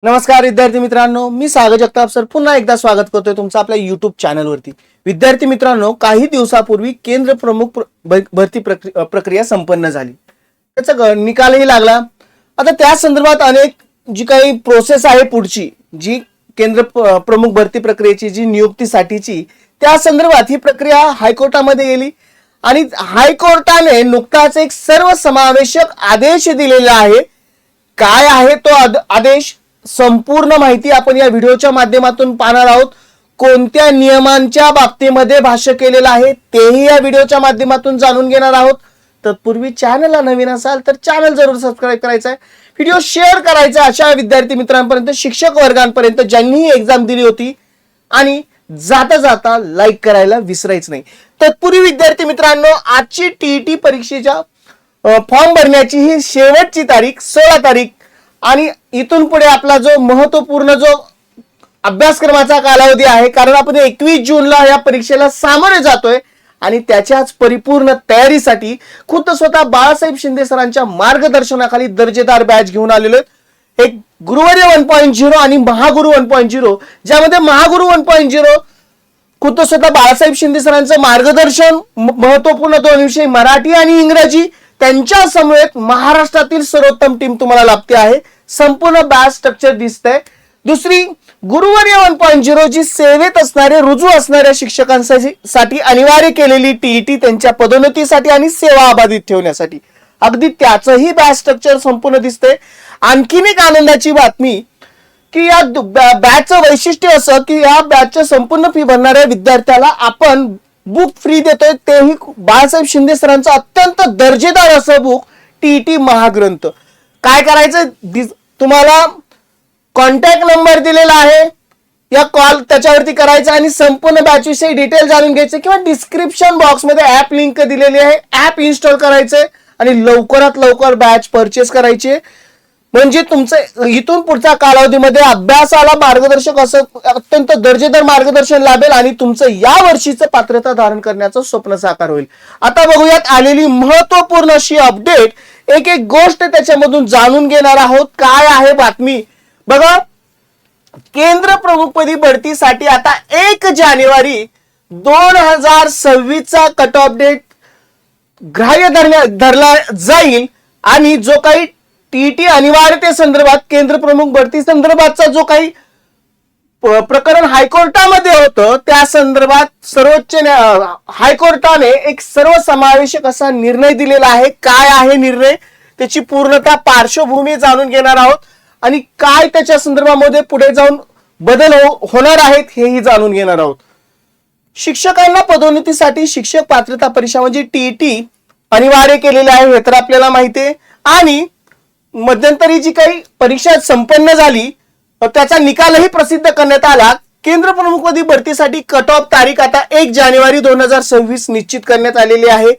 नमस्कार विद्यार्थी मित्रांनो, मी सागर जगताप सर पुन्हा एकदा स्वागत करतोय तुमचं आपल्या युट्यूब चॅनलवरती। विद्यार्थी मित्रांनो, काही दिवसापूर्वी केंद्र प्रमुख भरती प्रक्रिया संपन्न झाली, त्याचा निकालही लागला। आता त्या संदर्भात अनेक जी काही प्रोसेस आहे पुढची, जी केंद्र प्रमुख भरती प्रक्रियेची जी नियुक्तीसाठीची, त्या संदर्भात ही प्रक्रिया हायकोर्टामध्ये गेली आणि हायकोर्टाने नुकताच एक सर्वसमावेशक आदेश दिलेला आहे। काय आहे तो आदेश, संपूर्ण माहिती आपण या व्हिडिओच्या माध्यमातून पाहणार आहोत। कोणत्या नियमांच्या बाबतीमध्ये भाष्य केलेलं आहे तेही या व्हिडिओच्या माध्यमातून जाणून घेणार आहोत। तत्पूर्वी चॅनलला नवीन असाल तर चॅनल जरूर सबस्क्राइब करायचं आहे, व्हिडिओ शेअर करायचा अशा विद्यार्थी मित्रांपर्यंत, शिक्षक वर्गांपर्यंत ज्यांनी एक्झाम दिली होती, आणि जाता जाता लाईक करायला विसरायचं नाही। तत्पूर्वी विद्यार्थी मित्रांनो, आजची टीईटी परीक्षेच्या फॉर्म भरण्याची ही शेवटची तारीख 16 तारीख, आणि इथून पुढे आपला जो महत्वपूर्ण जो अभ्यासक्रमाचा कालावधी आहे, कारण आपण 21 जूनला या परीक्षेला सामोरे जातोय आणि त्याच्याच परिपूर्ण तयारीसाठी खुद्द स्वतः बाळासाहेब शिंदे सरांच्या मार्गदर्शनाखाली दर्जेदार बॅच घेऊन आलेलो आहे। एक गुरुवर्य 1.0 आणि महागुरु 1.0, ज्यामध्ये महागुरु 1.0 खुद्द स्वतः बाळासाहेब शिंदे सरांचं मार्गदर्शन, महत्वपूर्ण 2 विषय मराठी आणि इंग्रजी, त्यांच्या समवेत महाराष्ट्रातील सर्वोत्तम टीम तुम्हाला लाभते आहे। संपूर्ण बॅच स्ट्रक्चर दिसतंय। दुसरी गुरुवर्य 1.0 जी सेवेत असणारे रुजू असणाऱ्या शिक्षकांसाठी अनिवार्य केलेली टीईटी, त्यांच्या पदोन्नतीसाठी आणि सेवा अबाधित ठेवण्यासाठी, अगदी त्याचंही बॅच स्ट्रक्चर संपूर्ण दिसतंय। आणखीन एक आनंदाची बातमी की या बॅचचं वैशिष्ट्य असं की या बॅचचं संपूर्ण फी भरणाऱ्या विद्यार्थ्याला आपण बुक फ्री देतोय, तेही बाळासाहेब शिंदे सरांचं अत्यंत दर्जेदार असं बुक टीईटी महाग्रंथ। काय करायचं, तुम्हाला कॉन्टॅक्ट नंबर दिलेला आहे, या कॉल त्याच्यावरती करायचा आणि संपूर्ण बॅच विषयी डिटेल जाणून घ्यायचे, किंवा डिस्क्रिप्शन बॉक्स मध्ये ऍप लिंक दिलेली आहे, ऍप इन्स्टॉल करायचे आणि लवकरात लवकर बॅच परचेस करायची, म्हणजे तुमचं इथून पुढच्या कालावधीमध्ये अभ्यासाला मार्गदर्शक असं अत्यंत दर्जेदार मार्गदर्शन लाभेल आणि तुमचं या वर्षीचं पात्रता धारण करण्याचं स्वप्न साकार होईल। आता बघूयात आलेली महत्वपूर्ण अशी अपडेट, एक एक गोष्ट त्याच्यामधून जाणून घेणार आहोत। काय आहे बातमी बघा, केंद्र प्रमुखपदी भरतीसाठी आता 1 जानेवारी 2026 चा कट ऑफ डेट ग्राह्य धरला जाईल, आणि जो काही टीईटी अनिवार्यते संदर्भात केंद्र प्रमुख भरती संदर्भातचा जो काही प्रकरण हायकोर्टामध्ये होतं, त्या संदर्भात सर्वोच्च हायकोर्टाने एक सर्वसमावेशक असा निर्णय दिलेला आहे। काय आहे निर्णय, त्याची पूर्णतः पार्श्वभूमी जाणून घेणार आहोत आणि काय त्याच्या संदर्भामध्ये पुढे जाऊन बदल होणार आहेत हेही जाणून घेणार आहोत। शिक्षकांना पदोन्नतीसाठी शिक्षक पात्रता परीक्षा म्हणजे टीईटी अनिवार्य केलेली आहे, हे तर आपल्याला माहिती आहे। आणि मध्यंतरी जी काही परीक्षा संपन्न झाली त्याचा निकालही प्रसिद्ध करण्यात आला। केंद्र प्रमुखपदी भरतीसाठी कट ऑफ तारीख आता 1 जानेवारी 2026 निश्चित करण्यात आलेली आहे।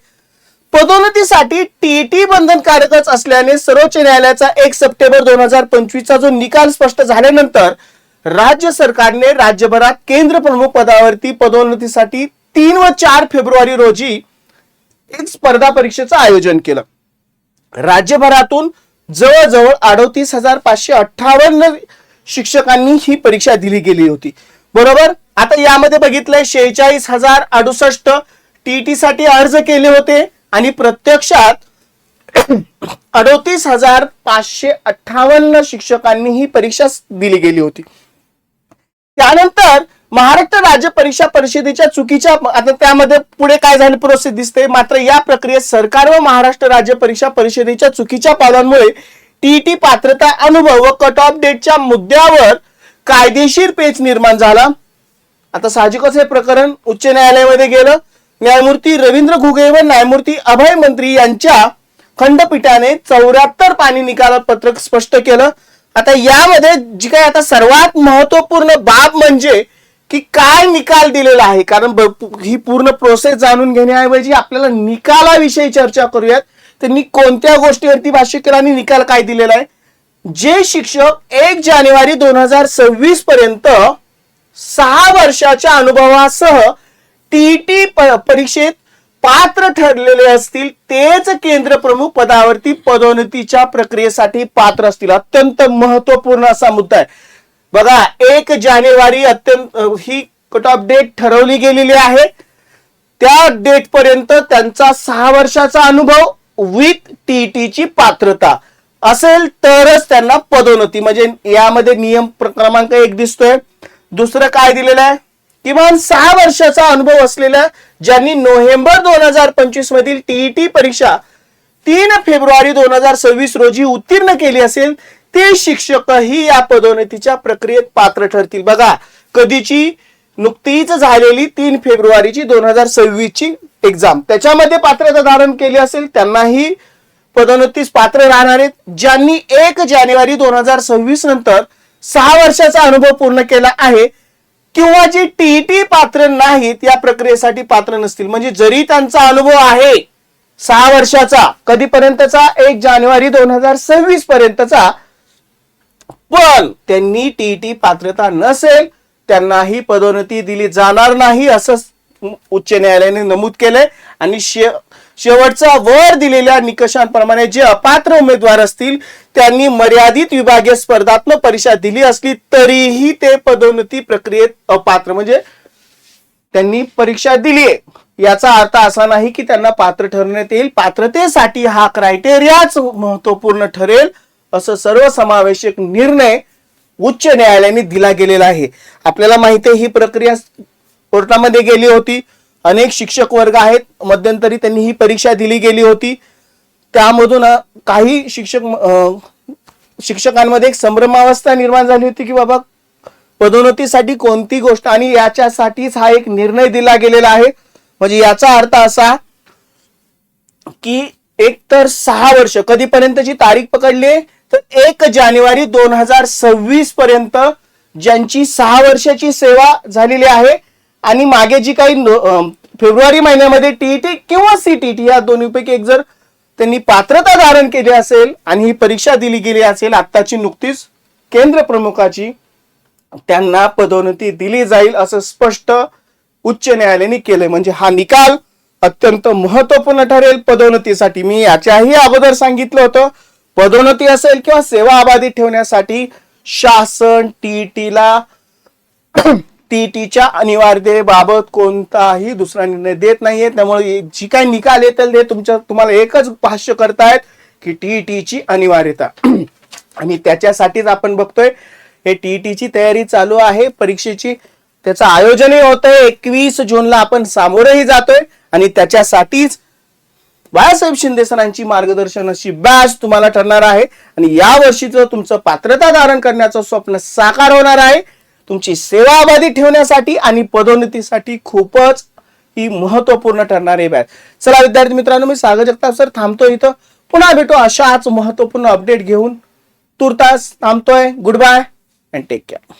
पदोन्नतीसाठी टीईटी बंधनकारकच असल्याने सर्वोच्च न्यायालयाचा 1 सप्टेंबर 2025 चा जो निकाल स्पष्ट झाल्यानंतर राज्य सरकारने राज्यभरात केंद्र प्रमुख पदावरती पदोन्नतीसाठी 3 व 4 फेब्रुवारी रोजी एक स्पर्धा परीक्षेचं आयोजन केलं। राज्यभरातून जवळजवळ 38,558 शिक्षकांनी ही परीक्षा दिली गेली होती, बरोबर। आता यामध्ये बघितलंय 46,068 टीईटी साठी अर्ज केले होते आणि प्रत्यक्षात 38,558 शिक्षकांनी ही परीक्षा दिली गेली होती। त्यानंतर महाराष्ट्र राज्य परीक्षा परिषदेच्या चुकीच्या, आता त्यामध्ये पुढे काय झाले प्रोसेस दिसते, मात्र या प्रक्रियेत सरकार व महाराष्ट्र राज्य परीक्षा परिषदेच्या चुकीच्या पावलांमुळे टीईटी पात्रता अनुभव व कट ऑफ डेटच्या मुद्द्यावर कायदेशीर पेच निर्माण झाला। आता साहजिकच हे प्रकरण उच्च न्यायालयामध्ये गेलं। न्यायमूर्ती रवींद्र घुगे व न्यायमूर्ती अभय मंत्री यांच्या खंडपीठाने 74 पानी निकालात पत्रक स्पष्ट केलं। आता यामध्ये जी काही आता सर्वात महत्वपूर्ण बाब म्हणजे की काय निकाल दिलेला आहे, कारण ही पूर्ण प्रोसेस जाणून घेण्याऐवजी आपल्याला निकालाविषयी चर्चा करूयात। त्यांनी कोणत्या गोष्टीवरती भाष्य केलं आणि निकाल काय दिलेला आहे। जे शिक्षक 1 जानेवारी 2026 पर्यंत 6 वर्षाच्या अनुभवासह टीईटी परीक्षेत पात्र ठरलेले असतील तेच केंद्र प्रमुख पदावरती पदोन्नतीच्या प्रक्रियेसाठी पात्र असतील. अत्यंत महत्वपूर्ण असा मुद्दा आहे. बघा, 1 जानेवारी ही कट ऑफ डेट ठरवली गेलेली आहे. त्या डेट पर्यंत त्यांचा 6 वर्षाचा अनुभव विथ टीईटीची पात्रता असेल तरच त्यांना पदोन्नती. म्हणजे यामध्ये नियम क्रमांक 1 दिसतोय. दुसरं काय दिलेलं आहे, किमान 6 वर्षाचा अनुभव असलेल्या ज्यांनी नोव्हेंबर 2025 मधील टीईटी परीक्षा 3 फेब्रुवारी 2026 रोजी उत्तीर्ण केली असेल ते शिक्षकही या पदोन्नतीच्या प्रक्रियेत पात्र ठरतील. बघा, कधीची नुकतीच झालेली 3 फेब्रुवारीची 2026 ची एक्झाम, त्याच्यामध्ये पात्रता धारण केली असेल त्यांनाही पदोन्नतीस पात्र राहणार आहेत. ज्यांनी 1 जानेवारी 2026 नंतर 6 वर्षाचा अनुभव पूर्ण केला आहे किंवा जी टीईटी पात्र नाहीत या प्रक्रियेसाठी पात्र नसतील. म्हणजे जरी त्यांचा अनुभव आहे 6 वर्षाचा, कधीपर्यंतचा, 1 जानेवारी 2026 पर्यंतचा, पण त्यांनी टीईटी पात्रता नसेल त्यांनाही पदोन्नती दिली जाणार नाही असं उच्च न्यायालयाने नमूद केलंय. आणि शेवटचा वर दिलेल्या निकषांप्रमाणे जे अपात्र उमेदवार असतील त्यांनी मर्यादित विभागीय स्पर्धात्मक परीक्षा दिली असली तरीही ते पदोन्नती प्रक्रियेत अपात्र, म्हणजे त्यांनी परीक्षा दिली आहे याचा अर्थ असा नाही की त्यांना पात्र ठरवण्यात येईल. पात्रतेसाठी हा क्रायटेरियाच महत्वपूर्ण ठरेल असं सर्वसमावेशक निर्णय उच्च न्यायालयाने दिला गेलेला आहे. आपल्याला माहिती आहे ही प्रक्रिया कोर्टामध्ये गेली होती. अनेक शिक्षक वर्ग आहेत, मध्यंतरी त्यांनी ही परीक्षा दिली गेली होती. त्यामधून काही शिक्षकांमध्ये एक संभ्रमावस्था निर्माण झाली होती की बाबा पदोन्नतीसाठी कोणती गोष्ट, आणि याच्यासाठीच हा एक निर्णय दिला गेलेला आहे. म्हणजे याचा अर्थ असा की एक तर 6 वर्ष, कधीपर्यंतची तारीख पकडली तर 1 जानेवारी 2026 पर्यंत ज्यांची 6 वर्षाची सेवा झालेली आहे आणि मागे जी काही फेब्रुवारी महिन्यामध्ये टीईटी किंवा सीटीटी या दोन्हीपैकी एक जर त्यांनी पात्रता धारण केली असेल आणि ही परीक्षा दिली गेली असेल आत्ताची नुकतीच केंद्र प्रमुखाची, त्यांना पदोन्नती दिली जाईल असं स्पष्ट उच्च न्यायालयाने केलंय. म्हणजे हा निकाल अत्यंत महत्वपूर्ण ठरेल पदोन्नतीसाठी. मी याच्याही अगोदर सांगितलं होतं, पदोन्नती असेल किंवा सेवा अबाधित ठेवण्यासाठी शासन टीईटीच्या अनिवार्यतेबाबत कोणताही दुसरा निर्णय देत नाहीये. त्यामुळे जी काही निकाल येतील ते तुम्हाला एकच भाष्य करतायत की टीईटीची अनिवार्यता. आणि त्याच्यासाठीच आपण बघतोय हे टीईटीची तयारी चालू आहे परीक्षेची. त्याचं आयोजनही होतंय. 21 जूनला आपण सामोरही जातोय आणि त्याच्यासाठीच बाळासाहेब शिंदे सरांची मार्गदर्शनाची बॅच तुम्हाला ठरणार आहे. आणि या वर्षीचं तुमचं पात्रता धारण करण्याचं स्वप्न साकार होणार आहे. तुमची सेवा अबाधित ठेवण्यासाठी आणि पदोन्नतीसाठी खूपच ही महत्वपूर्ण ठरणार आहे बॅच. चला विद्यार्थी मित्रांनो, मी सागर जगताप सर थांबतो इथं. पुन्हा भेटू अशाच महत्वपूर्ण अपडेट घेऊन. तुर्तास थांबतोय. Good bye and take care.